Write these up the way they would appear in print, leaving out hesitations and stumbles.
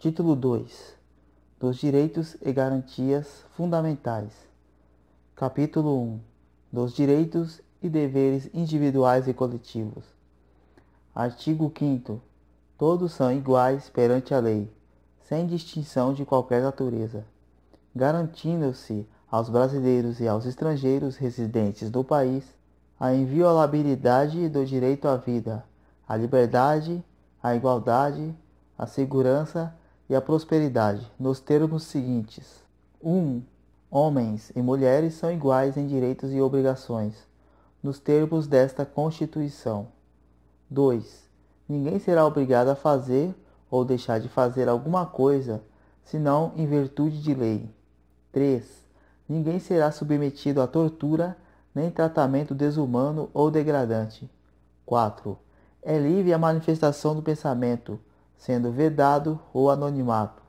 Título 2. Dos direitos e garantias fundamentais. Capítulo 1. Dos direitos e deveres individuais e coletivos. Artigo 5º. Todos são iguais perante a lei, sem distinção de qualquer natureza, garantindo-se aos brasileiros e aos estrangeiros residentes do país a inviolabilidade do direito à vida, à liberdade, à igualdade, à segurança e à prosperidade, nos termos seguintes. 1. Homens e mulheres são iguais em direitos e obrigações, nos termos desta Constituição. 2. Ninguém será obrigado a fazer ou deixar de fazer alguma coisa, senão em virtude de lei. 3. Ninguém será submetido a tortura, nem tratamento desumano ou degradante. 4. É livre a manifestação do pensamento, sendo vedado o anonimato.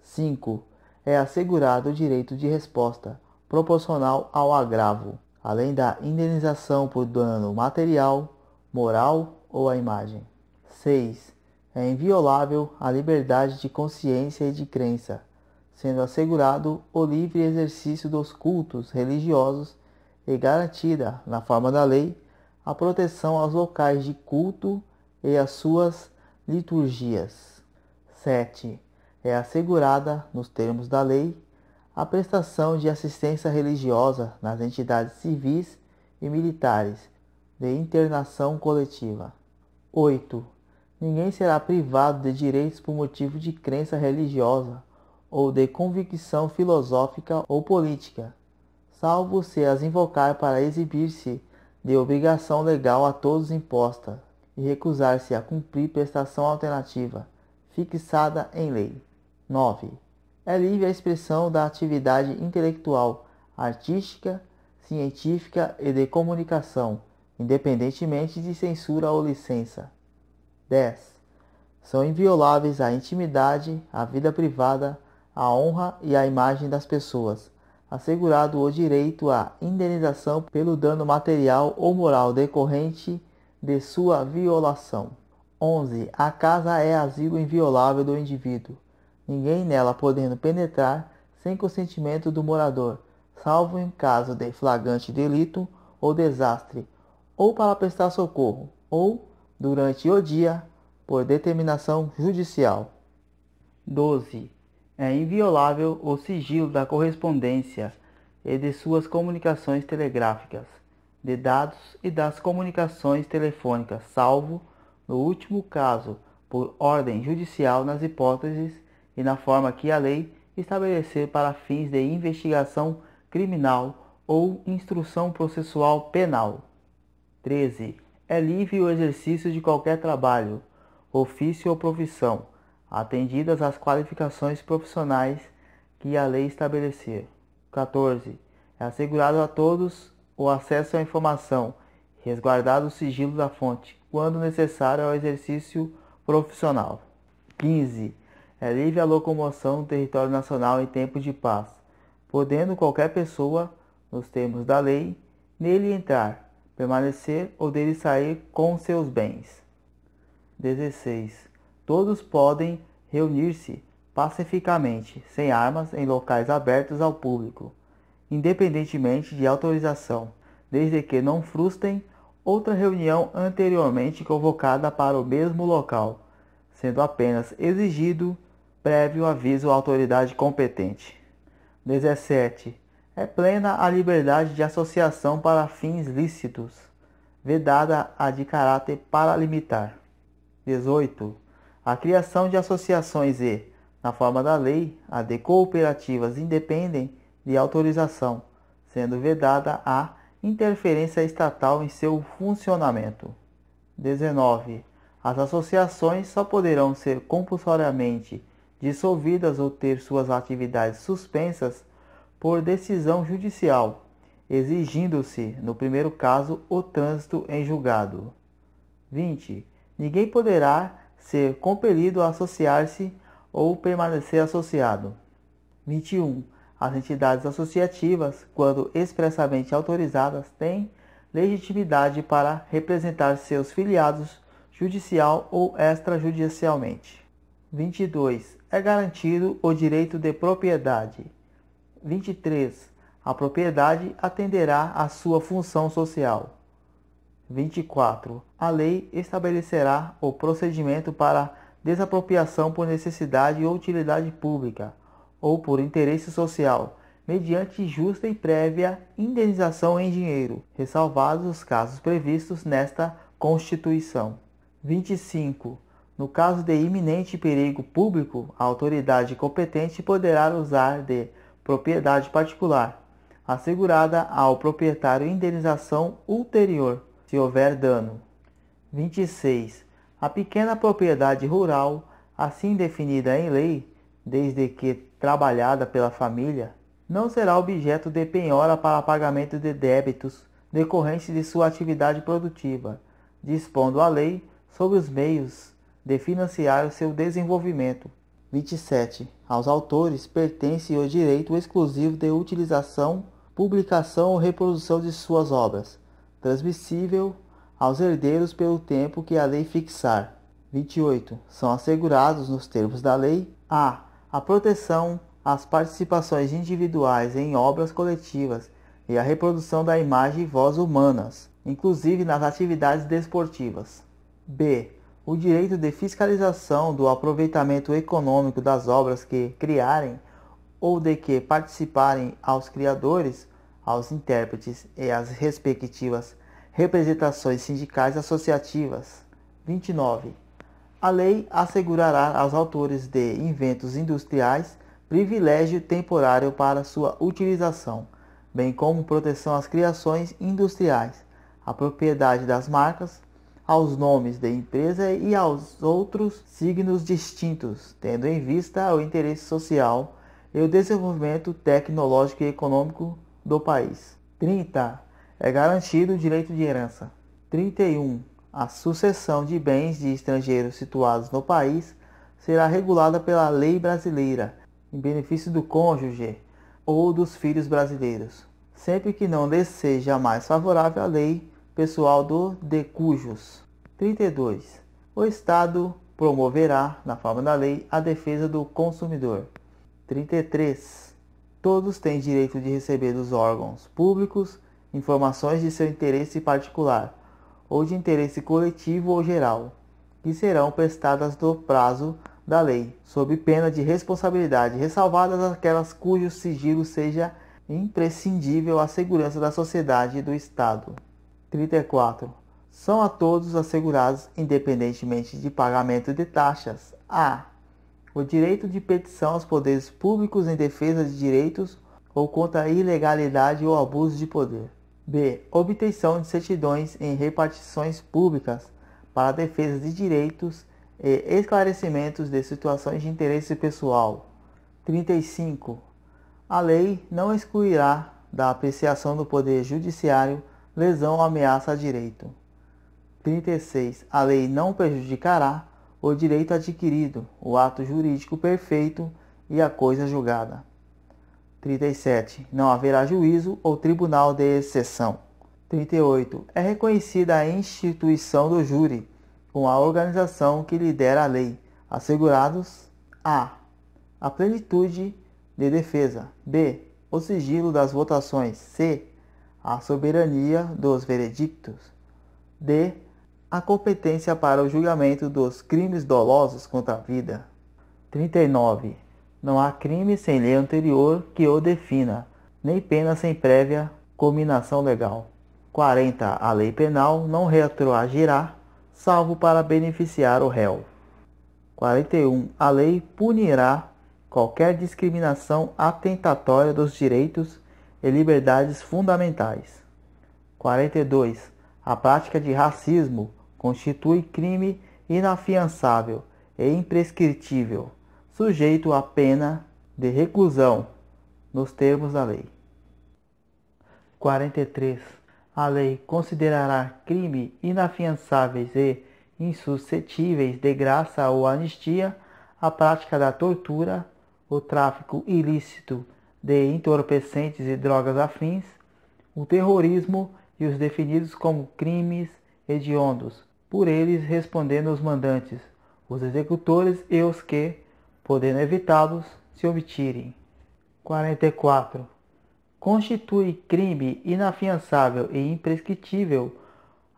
5. É assegurado o direito de resposta, proporcional ao agravo, além da indenização por dano material, moral ou à imagem. 6. É inviolável a liberdade de consciência e de crença, sendo assegurado o livre exercício dos cultos religiosos e garantida, na forma da lei, a proteção aos locais de culto e às suas liturgias. 7. É assegurada, nos termos da lei, a prestação de assistência religiosa nas entidades civis e militares de internação coletiva. 8. Ninguém será privado de direitos por motivo de crença religiosa ou de convicção filosófica ou política, salvo se as invocar para exibir-se de obrigação legal a todos imposta e recusar-se a cumprir prestação alternativa, fixada em lei. 9. É livre a expressão da atividade intelectual, artística, científica e de comunicação, independentemente de censura ou licença. 10. São invioláveis a intimidade, a vida privada, a honra e a imagem das pessoas, assegurado o direito à indenização pelo dano material ou moral decorrente de sua violação. 11. A casa é asilo inviolável do indivíduo, ninguém nela podendo penetrar sem consentimento do morador, salvo em caso de flagrante delito ou desastre, ou para prestar socorro, ou, durante o dia, por determinação judicial. 12. É inviolável o sigilo da correspondência e de suas comunicações telegráficas, de dados e das comunicações telefônicas, salvo, no último caso, por ordem judicial nas hipóteses e na forma que a lei estabelecer para fins de investigação criminal ou instrução processual penal. 13. É livre o exercício de qualquer trabalho, ofício ou profissão, atendidas as qualificações profissionais que a lei estabelecer. 14. É assegurado a todos o acesso à informação, resguardado o sigilo da fonte, quando necessário ao exercício profissional. 15. É livre a locomoção no território nacional em tempo de paz, podendo qualquer pessoa, nos termos da lei, nele entrar, permanecer ou dele sair com seus bens. 16. Todos podem reunir-se pacificamente, sem armas, em locais abertos ao público, independentemente de autorização, desde que não frustrem outra reunião anteriormente convocada para o mesmo local, sendo apenas exigido prévio aviso à autoridade competente. 17. É plena a liberdade de associação para fins lícitos, vedada a de caráter paralimitar. 18. A criação de associações e, na forma da lei, a de cooperativas independem de autorização, sendo vedada a interferência estatal em seu funcionamento. 19. As associações só poderão ser compulsoriamente dissolvidas ou ter suas atividades suspensas por decisão judicial, exigindo-se, no primeiro caso, o trânsito em julgado. 20. Ninguém poderá ser compelido a associar-se ou permanecer associado. 21. As entidades associativas, quando expressamente autorizadas, têm legitimidade para representar seus filiados judicial ou extrajudicialmente. 22. É garantido o direito de propriedade. 23. A propriedade atenderá à sua função social. 24. A lei estabelecerá o procedimento para desapropriação por necessidade ou utilidade pública, ou por interesse social, mediante justa e prévia indenização em dinheiro, ressalvados os casos previstos nesta Constituição. 25. No caso de iminente perigo público, a autoridade competente poderá usar de propriedade particular, assegurada ao proprietário indenização ulterior, se houver dano. 26. A pequena propriedade rural, assim definida em lei, desde que trabalhada pela família, não será objeto de penhora para pagamento de débitos decorrentes de sua atividade produtiva, dispondo a lei sobre os meios de financiar o seu desenvolvimento. 27. Aos autores pertence o direito exclusivo de utilização, publicação ou reprodução de suas obras, transmissível aos herdeiros pelo tempo que a lei fixar. 28. São assegurados nos termos da lei a proteção às participações individuais em obras coletivas e a reprodução da imagem e voz humanas, inclusive nas atividades desportivas. B. O direito de fiscalização do aproveitamento econômico das obras que criarem ou de que participarem aos criadores, aos intérpretes e às respectivas representações sindicais associativas. 29. A lei assegurará aos autores de inventos industriais privilégio temporário para sua utilização, bem como proteção às criações industriais, à propriedade das marcas, aos nomes de empresa e aos outros signos distintos, tendo em vista o interesse social e o desenvolvimento tecnológico e econômico do país. 30. É garantido o direito de herança. 31. A sucessão de bens de estrangeiros situados no país será regulada pela lei brasileira, em benefício do cônjuge ou dos filhos brasileiros, sempre que não lhes seja mais favorável a lei pessoal do de cujos. 32. O Estado promoverá, na forma da lei, a defesa do consumidor. 33. Todos têm direito de receber dos órgãos públicos informações de seu interesse particular, ou de interesse coletivo ou geral, que serão prestadas no prazo da lei, sob pena de responsabilidade, ressalvadas aquelas cujo sigilo seja imprescindível à segurança da sociedade e do Estado. 34. São a todos assegurados, independentemente de pagamento de taxas, o direito de petição aos poderes públicos em defesa de direitos ou contra a ilegalidade ou abuso de poder. B. Obtenção de certidões em repartições públicas para a defesa de direitos e esclarecimentos de situações de interesse pessoal. 35. A lei não excluirá da apreciação do Poder Judiciário lesão ou ameaça a direito. 36. A lei não prejudicará o direito adquirido, o ato jurídico perfeito e a coisa julgada. 37. Não haverá juízo ou tribunal de exceção. 38. É reconhecida a instituição do júri, com a organização que lidera a lei, assegurados a plenitude de defesa, b. o sigilo das votações, c. a soberania dos veredictos, d. a competência para o julgamento dos crimes dolosos contra a vida. 39. Não há crime sem lei anterior que o defina, nem pena sem prévia cominação legal. 40. A lei penal não retroagirá, salvo para beneficiar o réu. 41. A lei punirá qualquer discriminação atentatória dos direitos e liberdades fundamentais. 42. A prática de racismo constitui crime inafiançável e imprescritível, sujeito à pena de reclusão, nos termos da lei. 43. A lei considerará crime inafiançáveis e insuscetíveis de graça ou anistia a prática da tortura, o tráfico ilícito de entorpecentes e drogas afins, o terrorismo e os definidos como crimes hediondos, por eles respondendo os mandantes, os executores e os que, podendo evitá-los, se omitirem. 44. Constitui crime inafiançável e imprescritível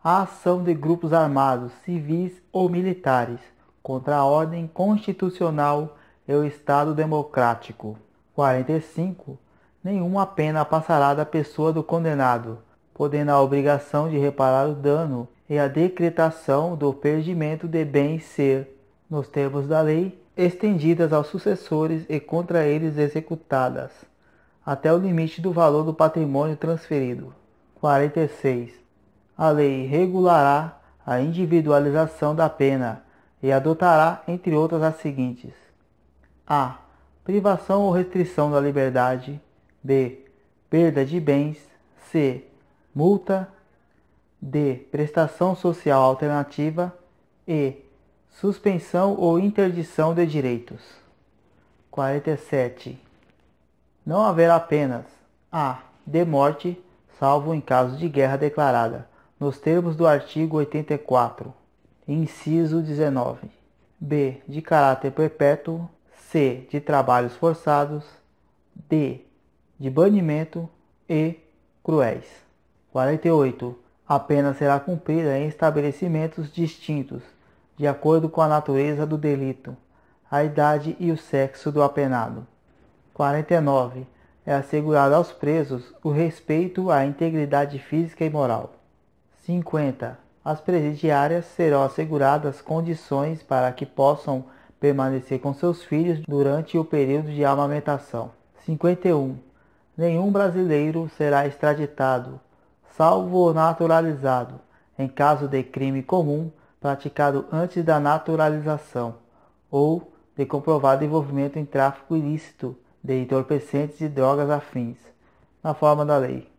a ação de grupos armados, civis ou militares, contra a ordem constitucional e o Estado democrático. 45. Nenhuma pena passará da pessoa do condenado, podendo a obrigação de reparar o dano e a decretação do perdimento de bens ser, nos termos da lei, estendidas aos sucessores e contra eles executadas, até o limite do valor do patrimônio transferido. 46. A lei regulará a individualização da pena e adotará, entre outras, as seguintes: a. Privação ou restrição da liberdade. B. Perda de bens. C. Multa. D. Prestação social alternativa. E. Suspensão ou interdição de direitos. 47. Não haverá penas: a. De morte, salvo em caso de guerra declarada, nos termos do artigo 84, inciso 19. B. De caráter perpétuo. C. De trabalhos forçados. D. De banimento. E. Cruéis. 48. A pena será cumprida em estabelecimentos distintos, de acordo com a natureza do delito, a idade e o sexo do apenado. 49. É assegurado aos presos o respeito à integridade física e moral. 50. As presidiárias serão asseguradas condições para que possam permanecer com seus filhos durante o período de amamentação. 51. Nenhum brasileiro será extraditado, salvo naturalizado, em caso de crime comum praticado antes da naturalização, ou de comprovado envolvimento em tráfico ilícito de entorpecentes e drogas afins, na forma da lei.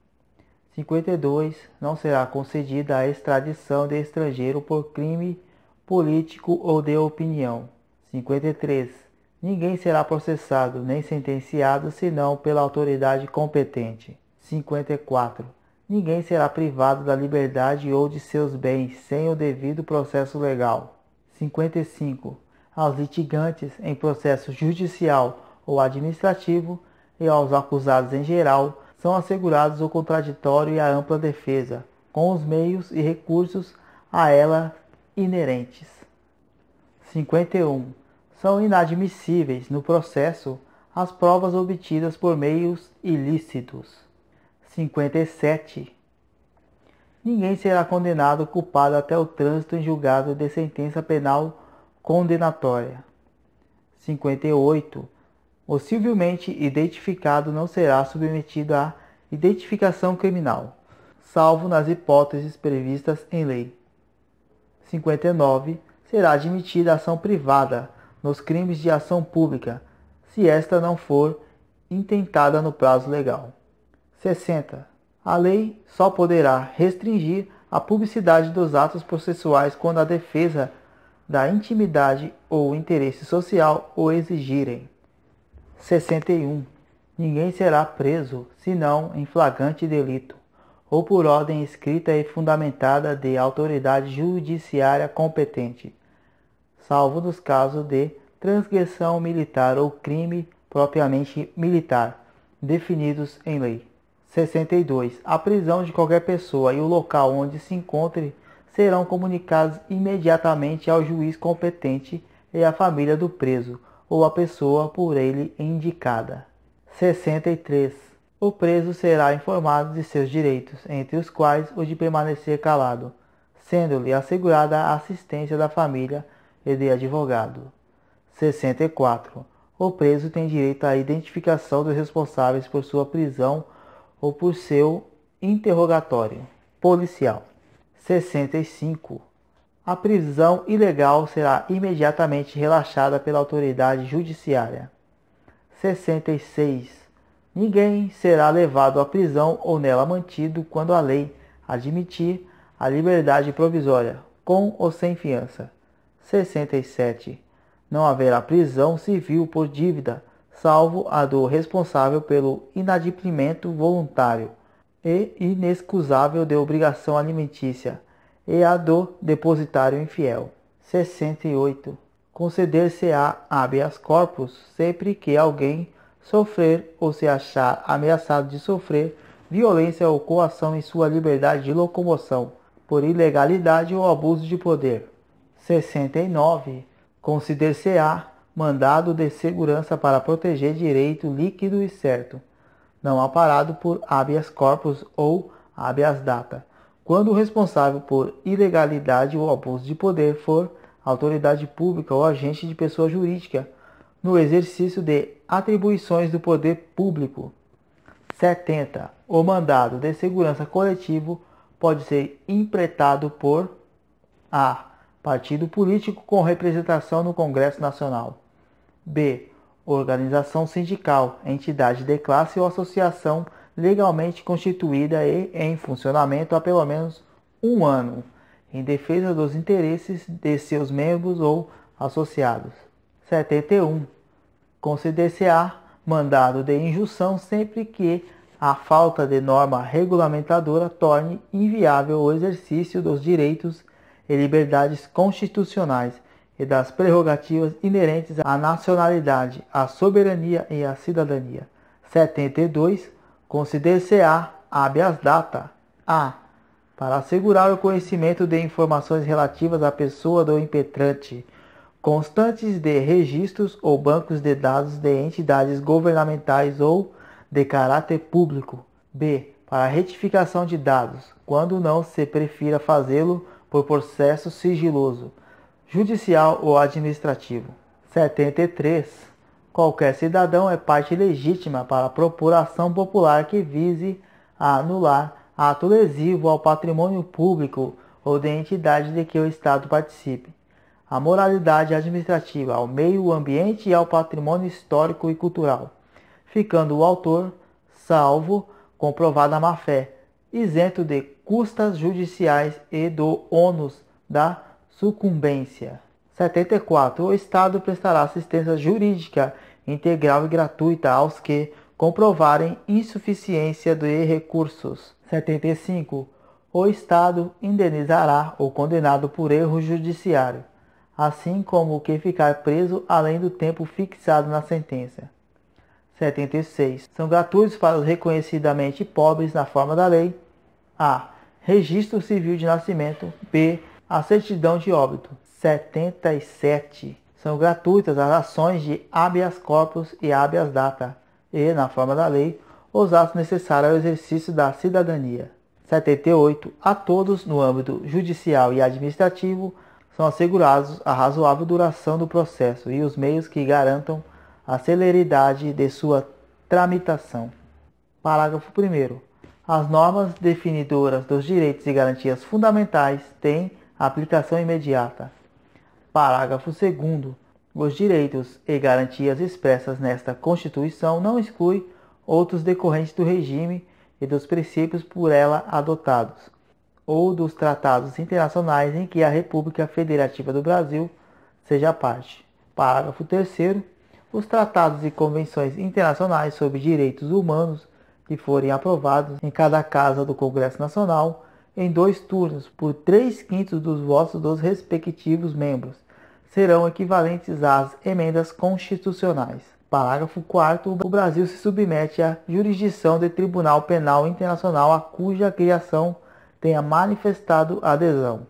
52. Não será concedida a extradição de estrangeiro por crime político ou de opinião. 53. Ninguém será processado nem sentenciado senão pela autoridade competente. 54. Ninguém será privado da liberdade ou de seus bens sem o devido processo legal. 55. Aos litigantes em processo judicial ou administrativo e aos acusados em geral são assegurados o contraditório e a ampla defesa, com os meios e recursos a ela inerentes. 51. São inadmissíveis no processo as provas obtidas por meios ilícitos. 57. Ninguém será condenado culpado até o trânsito em julgado de sentença penal condenatória. 58. O civilmente identificado não será submetido à identificação criminal, salvo nas hipóteses previstas em lei. 59. Será admitida ação privada nos crimes de ação pública, se esta não for intentada no prazo legal. 60. A lei só poderá restringir a publicidade dos atos processuais quando a defesa da intimidade ou interesse social o exigirem. 61. Ninguém será preso, senão em flagrante delito, ou por ordem escrita e fundamentada de autoridade judiciária competente, salvo nos casos de transgressão militar ou crime propriamente militar, definidos em lei. 62. A prisão de qualquer pessoa e o local onde se encontre serão comunicados imediatamente ao juiz competente e à família do preso, ou à pessoa por ele indicada. 63. O preso será informado de seus direitos, entre os quais o de permanecer calado, sendo-lhe assegurada a assistência da família e de advogado. 64. O preso tem direito à identificação dos responsáveis por sua prisão ou por seu interrogatório policial. 65. A prisão ilegal será imediatamente relaxada pela autoridade judiciária. 66. Ninguém será levado à prisão ou nela mantido quando a lei admitir a liberdade provisória, com ou sem fiança. 67. Não haverá prisão civil por dívida, salvo a do responsável pelo inadimplemento voluntário e inexcusável de obrigação alimentícia, e a do depositário infiel. 68. conceder-se-á habeas corpus sempre que alguém sofrer ou se achar ameaçado de sofrer violência ou coação em sua liberdade de locomoção, por ilegalidade ou abuso de poder. 69. Conceder-se-á mandado de segurança para proteger direito líquido e certo, não amparado por habeas corpus ou habeas data, quando o responsável por ilegalidade ou abuso de poder for autoridade pública ou agente de pessoa jurídica, no exercício de atribuições do poder público. 70. O mandado de segurança coletivo pode ser impretado por a. Partido político com representação no Congresso Nacional. B. Organização sindical, entidade de classe ou associação legalmente constituída e em funcionamento há pelo menos um ano, em defesa dos interesses de seus membros ou associados. 71. Conceder-se-á mandado de injunção sempre que a falta de norma regulamentadora torne inviável o exercício dos direitos e liberdades constitucionais e das prerrogativas inerentes à nacionalidade, à soberania e à cidadania. 72. Conceder-se-á habeas data. A. Para assegurar o conhecimento de informações relativas à pessoa do impetrante, constantes de registros ou bancos de dados de entidades governamentais ou de caráter público. B. Para retificação de dados, quando não se prefira fazê-lo por processo sigiloso, judicial ou administrativo. 73. Qualquer cidadão é parte legítima para propor ação popular que vise a anular ato lesivo ao patrimônio público ou de entidade de que o Estado participe, à moralidade administrativa, ao meio ambiente e ao patrimônio histórico e cultural, ficando o autor, salvo comprovada má-fé, isento de custas judiciais e do ônus da sucumbência. 74. O Estado prestará assistência jurídica integral e gratuita aos que comprovarem insuficiência de recursos. 75. O Estado indenizará o condenado por erro judiciário, assim como o que ficar preso além do tempo fixado na sentença. 76. São gratuitos para os reconhecidamente pobres na forma da lei: a. Registro civil de nascimento. B. A certidão de óbito. 77. São gratuitas as ações de habeas corpus e habeas data e, na forma da lei, os atos necessários ao exercício da cidadania. 78. A todos, no âmbito judicial e administrativo, são assegurados a razoável duração do processo e os meios que garantam a celeridade de sua tramitação. Parágrafo 1º. As normas definidoras dos direitos e garantias fundamentais têm aplicação imediata. Parágrafo 2º. Os direitos e garantias expressas nesta Constituição não excluem outros decorrentes do regime e dos princípios por ela adotados, ou dos tratados internacionais em que a República Federativa do Brasil seja parte. Parágrafo 3º. Os tratados e convenções internacionais sobre direitos humanos que forem aprovados em cada casa do Congresso Nacional em 2 turnos por 3/5 dos votos dos respectivos membros serão equivalentes às emendas constitucionais. Parágrafo 4º. O Brasil se submete à jurisdição do Tribunal Penal Internacional a cuja criação tenha manifestado adesão.